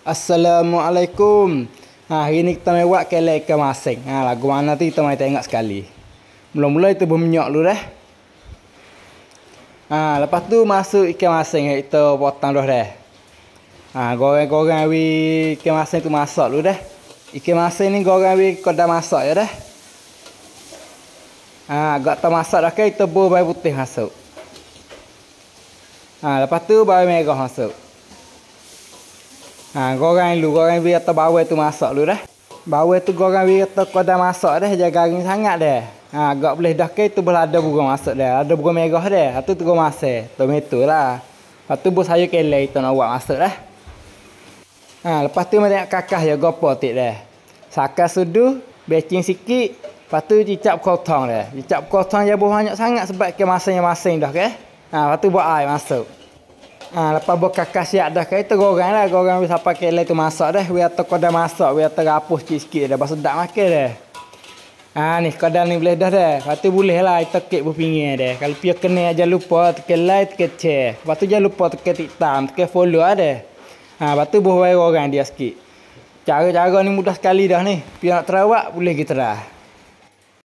Assalamualaikum. Hari ni kita mai buat kelek ikan masing. Lagu mana tu kita mai tengok sekali. Mula-mula itu berminyak dulu dah. Lepas tu masuk ikan masing kita potong dah dah. Goreng-goreng awi ikan masing tu masak dulu dah. Ikan masing ni goreng awi kau dah masak ya dah. Agak tak masak dah ke kita bubur bawang putih masuk. Lepas tu bawang merah masuk. Goreng dulu, goreng biar atas bawang tu masak dulu dah. Bawang tu goreng biar atas kau dah masak dah, jangan garing sangat dah. Agak boleh dah ke tu boleh ada burung masuk dah. Ada burung merah dah. Lepas tu masak. Tomato lah. Lepas tu bus sayur kelek kita nak buat masuk dah. Lepas tu kita tengok kakak ya gopo tik dah. Sakar sudu, becing sikit. Lepas tu cicap kotong dah. Cicap kotong je banyak sangat sebab ke masing-masing dah ke. Lepas tu buat air masuk. Lepas buat kakak siap dah kita goreng lah. Goreng sampai kelek tu masak dah. Biar kau dah masak, biar terapus sikit-sikit dah. Lepas sedap makan dah. Ni kadang ni boleh dah dah. Lepas tu boleh lah kita kek berpinggir dah. Kalau pihak kena aja lupa tekan like, tekan share. Lepas tu jangan lupa tekan tiktam, tekan follow ada. Lepas tu buat goreng dia sikit. Cara-cara ni mudah sekali dah ni. Pihak nak terawak boleh kita dah.